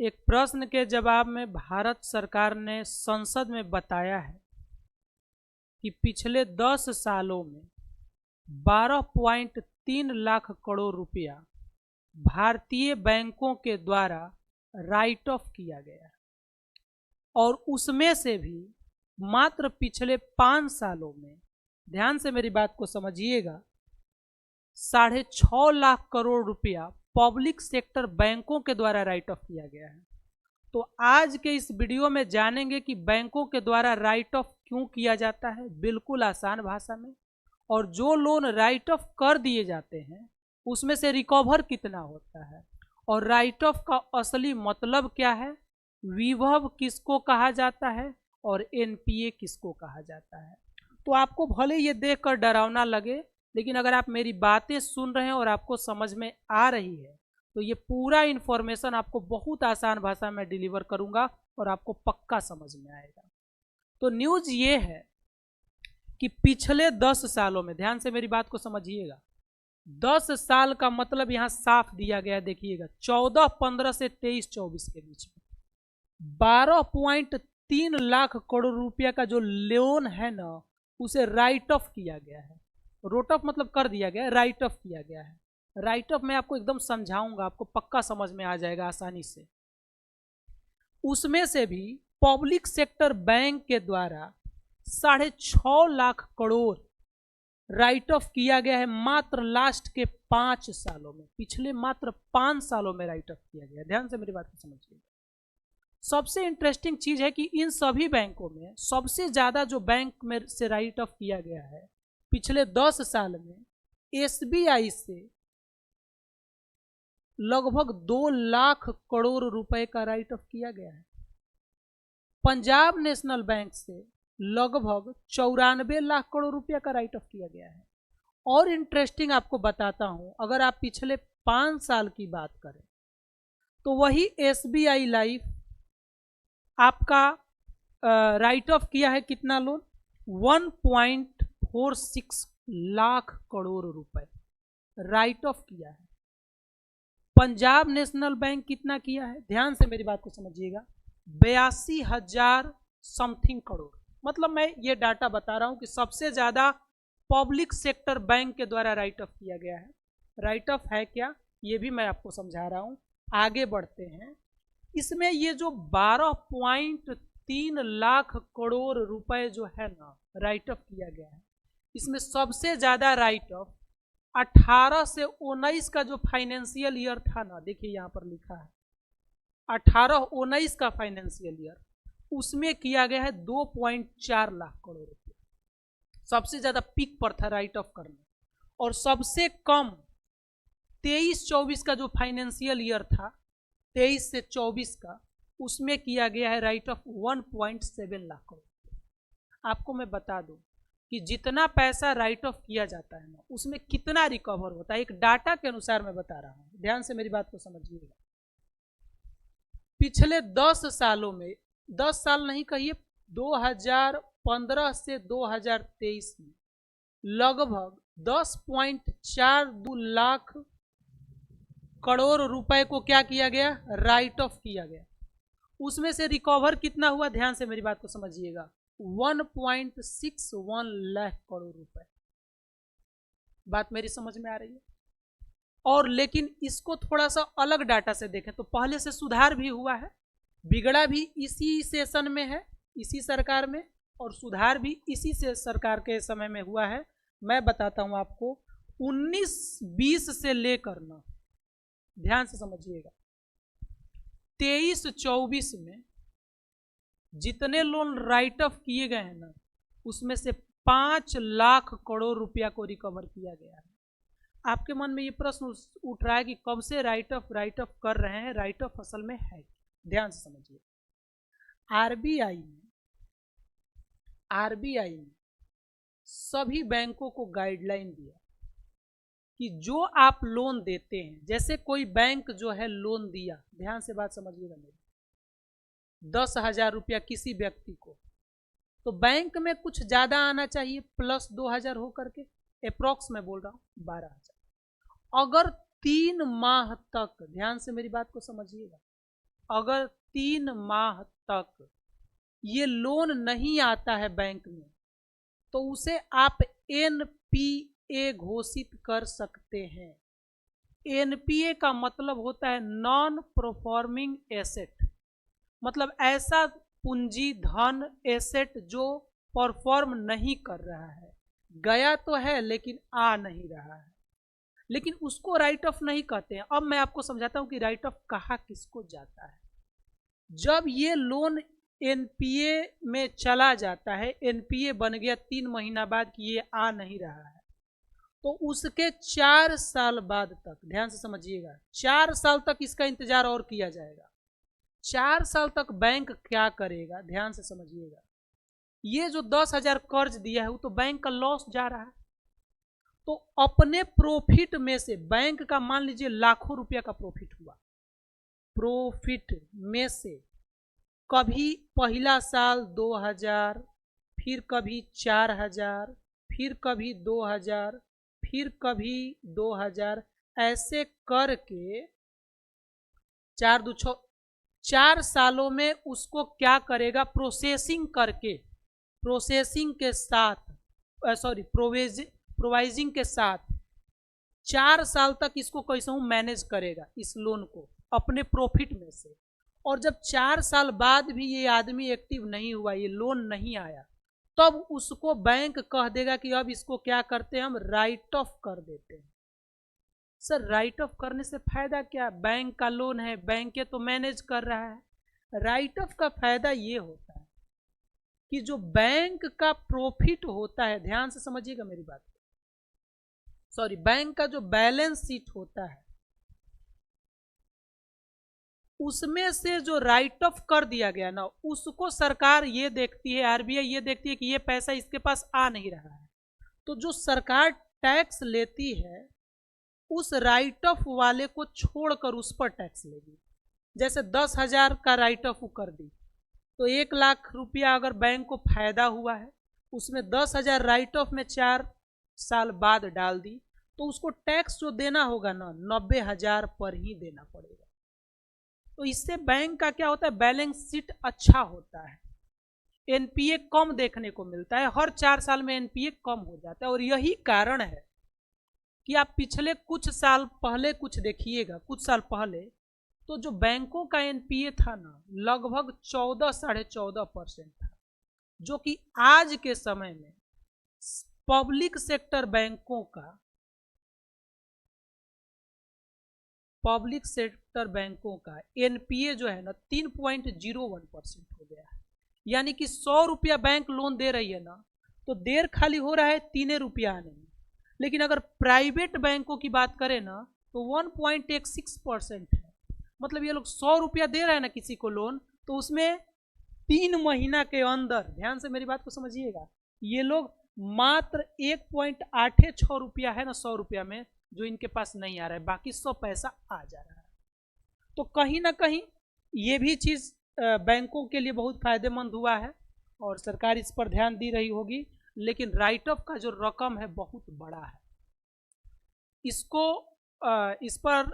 एक प्रश्न के जवाब में भारत सरकार ने संसद में बताया है कि पिछले 10 सालों में 12.3 लाख करोड़ रुपया भारतीय बैंकों के द्वारा राइट ऑफ किया गया है और उसमें से भी मात्र पिछले 5 सालों में, ध्यान से मेरी बात को समझिएगा, 6.5 लाख करोड़ रुपया पब्लिक सेक्टर बैंकों के द्वारा राइट ऑफ किया गया है। तो आज के इस वीडियो में जानेंगे कि बैंकों के द्वारा राइट ऑफ क्यों किया जाता है, बिल्कुल आसान भाषा में, और जो लोन राइट ऑफ कर दिए जाते हैं उसमें से रिकवर कितना होता है, और राइट ऑफ का असली मतलब क्या है, विभव किसको कहा जाता है और एनपीए किसको कहा जाता है। तो आपको भले ये देखकर डरावना लगे, लेकिन अगर आप मेरी बातें सुन रहे हैं और आपको समझ में आ रही है तो ये पूरा इन्फॉर्मेशन आपको बहुत आसान भाषा में डिलीवर करूंगा और आपको पक्का समझ में आएगा। तो न्यूज़ ये है कि पिछले 10 सालों में, ध्यान से मेरी बात को समझिएगा, 10 साल का मतलब यहां साफ दिया गया, देखिएगा 14-15 से 23-24 के बीच में 12.3 लाख करोड़ रुपया का जो लोन है ना, उसे राइट ऑफ किया गया है। रोट ऑफ मतलब कर दिया गया, राइट ऑफ किया गया है। राइट ऑफ मैं आपको एकदम समझाऊंगा, आपको पक्का समझ में आ जाएगा आसानी से। उसमें से भी पब्लिक सेक्टर बैंक के द्वारा 6.5 लाख करोड़ राइट ऑफ किया गया है मात्र लास्ट के 5 सालों में, पिछले मात्र 5 सालों में राइट ऑफ किया गया। ध्यान से मेरी बात को समझिए। सबसे इंटरेस्टिंग चीज है कि इन सभी बैंकों में सबसे ज्यादा जो बैंक में से राइट ऑफ किया गया है पिछले 10 साल में, एसबीआई से लगभग 2 लाख करोड़ रुपए का राइट ऑफ किया गया है। पंजाब नेशनल बैंक से लगभग 94 लाख करोड़ रुपया का राइट ऑफ किया गया है। और इंटरेस्टिंग आपको बताता हूं, अगर आप पिछले 5 साल की बात करें तो वही एसबीआई लाइफ आपका राइट ऑफ किया है कितना लोन, 1.46 लाख करोड़ रुपए राइट ऑफ किया है। पंजाब नेशनल बैंक कितना किया है, ध्यान से मेरी बात को समझिएगा, 82,000 समथिंग करोड़। मतलब मैं ये डाटा बता रहा हूं कि सबसे ज्यादा पब्लिक सेक्टर बैंक के द्वारा राइट ऑफ किया गया है। राइट ऑफ है क्या, ये भी मैं आपको समझा रहा हूं। आगे बढ़ते हैं। इसमें ये जो 12.3 लाख करोड़ रुपए जो है ना राइट ऑफ किया गया है, इसमें सबसे ज्यादा राइट ऑफ 18 से 19 का जो फाइनेंशियल ईयर था ना, देखिए यहां पर लिखा है 18-19 का फाइनेंशियल ईयर, उसमें किया गया है 2.4 लाख करोड़ रुपये। सबसे ज्यादा पीक पर था राइट ऑफ करना। और सबसे कम 23-24 का जो फाइनेंशियल ईयर था, 23 से 24 का, उसमें किया गया है राइट ऑफ 1.7 लाख करोड़। आपको मैं बता दूं कि जितना पैसा राइट ऑफ किया जाता है ना, उसमें कितना रिकवर होता है, एक डाटा के अनुसार मैं बता रहा हूं। ध्यान से मेरी बात को समझिएगा। पिछले 10 सालों में, 10 साल नहीं कहिए, 2015 से 2023 में लगभग 10.42 लाख करोड़ रुपए को क्या किया गया, राइट ऑफ किया गया। उसमें से रिकवर कितना हुआ, ध्यान से मेरी बात को समझिएगा, 1.61 लाख करोड़ रुपए। बात मेरी समझ में आ रही है। और लेकिन इसको थोड़ा सा अलग डाटा से देखें तो पहले से सुधार भी हुआ है, बिगड़ा भी इसी सेशन में है, इसी सरकार में, और सुधार भी इसी से सरकार के समय में हुआ है। मैं बताता हूं आपको, 19-20 से लेकर ना, ध्यान से समझिएगा, 23-24 में जितने लोन राइट ऑफ किए गए हैं ना, उसमें से 5 लाख करोड़ रुपया को रिकवर किया गया है। आपके मन में ये प्रश्न उठ रहा है कि कब से राइट ऑफ कर रहे हैं, राइट ऑफ असल में है। ध्यान से समझिए। आरबीआई ने सभी बैंकों को गाइडलाइन दिया कि जो आप लोन देते हैं, जैसे कोई बैंक जो है लोन दिया, ध्यान से बात समझिएगा मेरी, 10,000 रुपया किसी व्यक्ति को, तो बैंक में कुछ ज्यादा आना चाहिए, प्लस 2,000 होकर के, अप्रोक्स में बोल रहा हूं 12,000। अगर 3 माह तक, ध्यान से मेरी बात को समझिएगा, अगर 3 माह तक ये लोन नहीं आता है बैंक में, तो उसे आप एनपीए घोषित कर सकते हैं। एनपीए का मतलब होता है नॉन परफॉर्मिंग एसेट, मतलब ऐसा पूंजी धन एसेट जो परफॉर्म नहीं कर रहा है, गया तो है लेकिन आ नहीं रहा है, लेकिन उसको राइट ऑफ नहीं कहते हैं। अब मैं आपको समझाता हूं कि राइट ऑफ कहा किसको जाता है। जब ये लोन एनपीए में चला जाता है, एनपीए बन गया 3 महीना बाद कि ये आ नहीं रहा है, तो उसके 4 साल बाद तक, ध्यान से समझिएगा, 4 साल तक इसका इंतजार और किया जाएगा। 4 साल तक बैंक क्या करेगा, ध्यान से समझिएगा, ये जो 10,000 कर्ज दिया है वो तो बैंक का लॉस जा रहा है, तो अपने प्रॉफिट में से, बैंक का मान लीजिए लाखों रुपया का प्रॉफिट हुआ, प्रॉफिट में से कभी पहला साल 2,000, फिर कभी 4,000, फिर कभी 2,000, फिर कभी 2,000, ऐसे करके 4 सालों में उसको क्या करेगा, प्रोसेसिंग करके, प्रोसेसिंग के साथ, सॉरी प्रोवाइजिंग के साथ 4 साल तक इसको कैसे हूँ मैनेज करेगा इस लोन को अपने प्रॉफिट में से। और जब 4 साल बाद भी ये आदमी एक्टिव नहीं हुआ, ये लोन नहीं आया, तब उसको बैंक कह देगा कि अब इसको क्या करते हैं, हम राइट ऑफ कर देते हैं। सर राइट ऑफ करने से फायदा क्या, बैंक का लोन है, बैंक तो मैनेज कर रहा है। राइट ऑफ का फायदा ये होता है कि जो बैंक का प्रॉफिट होता है, ध्यान से समझिएगा मेरी बात, सॉरी, बैंक का जो बैलेंस शीट होता है उसमें से जो राइट ऑफ कर दिया गया ना, उसको सरकार ये देखती है, आरबीआई ये देखती है कि ये पैसा इसके पास आ नहीं रहा है, तो जो सरकार टैक्स लेती है उस राइट ऑफ वाले को छोड़कर उस पर टैक्स लेगी। जैसे 10,000 का राइट ऑफ कर दी, तो 1,00,000 रुपया अगर बैंक को फायदा हुआ है, उसमें 10,000 राइट ऑफ में 4 साल बाद डाल दी, तो उसको टैक्स जो देना होगा ना 90,000 पर ही देना पड़ेगा। तो इससे बैंक का क्या होता है, बैलेंस शीट अच्छा होता है, एनपीए कम देखने को मिलता है, हर 4 साल में एनपीए कम हो जाता है। और यही कारण है कि आप पिछले कुछ साल पहले कुछ देखिएगा, कुछ साल पहले तो जो बैंकों का एनपीए था ना लगभग 14 साढ़े 14% था, जो कि आज के समय में पब्लिक सेक्टर बैंकों का एनपीए जो है ना 3.01% हो गया है। यानी कि 100 रुपया बैंक लोन दे रही है ना, तो देर खाली हो रहा है 3 रुपया आने में, लेकिन अगर प्राइवेट बैंकों की बात करें ना तो 1.16% है। मतलब ये लोग 100 रुपया दे रहे हैं ना किसी को लोन, तो उसमें 3 महीना के अंदर, ध्यान से मेरी बात को समझिएगा, ये लोग मात्र 1.86 रुपया है ना 100 रुपया में जो इनके पास नहीं आ रहा है, बाकी 100 पैसा आ जा रहा है। तो कहीं ना कहीं ये भी चीज़ बैंकों के लिए बहुत फायदेमंद हुआ है और सरकार इस पर ध्यान दी रही होगी, लेकिन राइट ऑफ का जो रकम है बहुत बड़ा है। इसको इस पर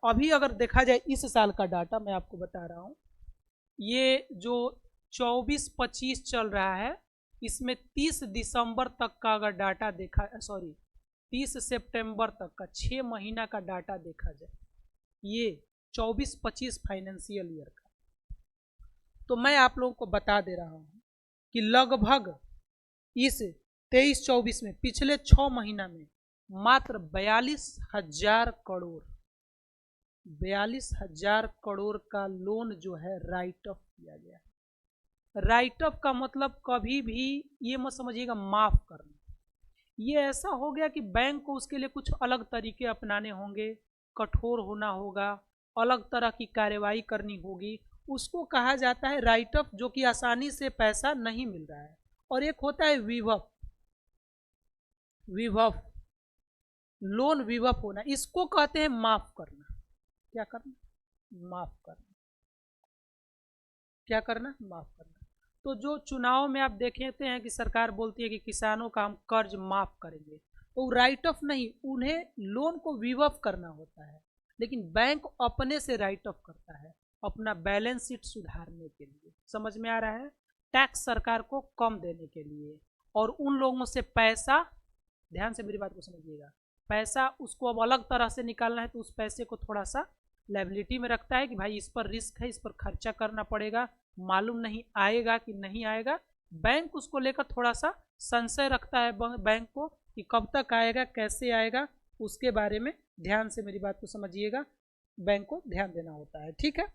अभी अगर देखा जाए इस साल का डाटा मैं आपको बता रहा हूँ, ये जो 24-25 चल रहा है, इसमें 30 दिसंबर तक का अगर डाटा देखा, सॉरी 30 सितंबर तक का 6 महीना का डाटा देखा जाए, ये 24-25 फाइनेंशियल ईयर का, तो मैं आप लोगों को बता दे रहा हूँ कि लगभग इस 23-24 में पिछले 6 महीना में मात्र 42,000 करोड़ का लोन जो है राइट ऑफ किया गया है। राइट ऑफ का मतलब कभी भी ये मत समझिएगा माफ करना, ये ऐसा हो गया कि बैंक को उसके लिए कुछ अलग तरीके अपनाने होंगे, कठोर होना होगा, अलग तरह की कार्रवाई करनी होगी, उसको कहा जाता है राइट ऑफ, जो कि आसानी से पैसा नहीं मिल रहा है। और एक होता है विभव लोन विभव होना, इसको कहते हैं माफ करना। क्या करना, माफ करना, क्या करना, माफ करना। तो जो चुनाव में आप देखते हैं कि सरकार बोलती है कि किसानों का हम कर्ज माफ करेंगे, तो राइट ऑफ नहीं, उन्हें लोन को विभव करना होता है, लेकिन बैंक अपने से राइट ऑफ करता है। अपना बैलेंस शीट सुधारने के लिए, समझ में आ रहा है, टैक्स सरकार को कम देने के लिए, और उन लोगों से पैसा, ध्यान से मेरी बात को समझिएगा, पैसा उसको अब अलग तरह से निकालना है तो उस पैसे को थोड़ा सा लायबिलिटी में रखता है कि भाई इस पर रिस्क है, इस पर खर्चा करना पड़ेगा, मालूम नहीं आएगा कि नहीं आएगा। बैंक उसको लेकर थोड़ा सा संशय रखता है बैंक को कि कब तक आएगा, कैसे आएगा, उसके बारे में ध्यान से मेरी बात को समझिएगा, बैंक को ध्यान देना होता है, ठीक है।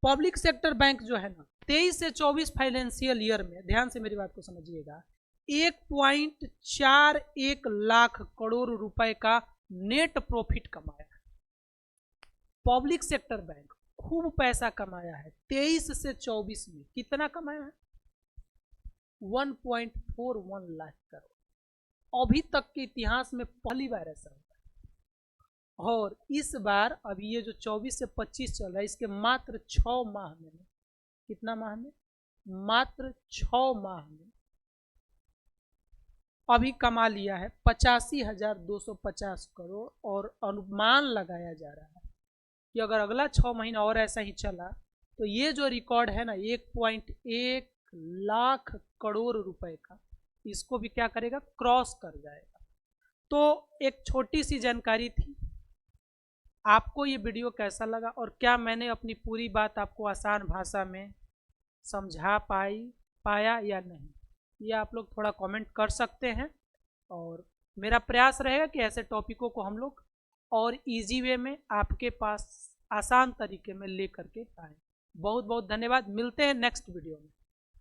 पब्लिक सेक्टर बैंक जो है ना 23 से 24 फाइनेंशियल ईयर में, ध्यान से मेरी बात को समझिएगा, 1.41 लाख करोड़ रुपए का नेट प्रॉफिट कमाया है। पब्लिक सेक्टर बैंक खूब पैसा कमाया है 23 से 24 में, कितना कमाया है? 1.41 लाख करोड़। अभी तक के इतिहास में पहली बार ऐसा होता है। और इस बार अभी ये जो 24 से 25 चल रहा है, इसके मात्र 6 माह में, कितना माह में? मात्र 6 माह में अभी कमा लिया है 85,250 करोड़। और अनुमान लगाया जा रहा है कि अगर अगला 6 महीना और ऐसा ही चला तो ये जो रिकॉर्ड है ना 1.1 लाख करोड़ रुपए का, इसको भी क्या करेगा? क्रॉस कर जाएगा। तो एक छोटी सी जानकारी थी। आपको ये वीडियो कैसा लगा और क्या मैंने अपनी पूरी बात आपको आसान भाषा में समझा पाया या नहीं, ये आप लोग थोड़ा कमेंट कर सकते हैं। और मेरा प्रयास रहेगा कि ऐसे टॉपिकों को हम लोग और इजी वे में आपके पास आसान तरीके में ले करके आए। बहुत बहुत धन्यवाद, मिलते हैं नेक्स्ट वीडियो में।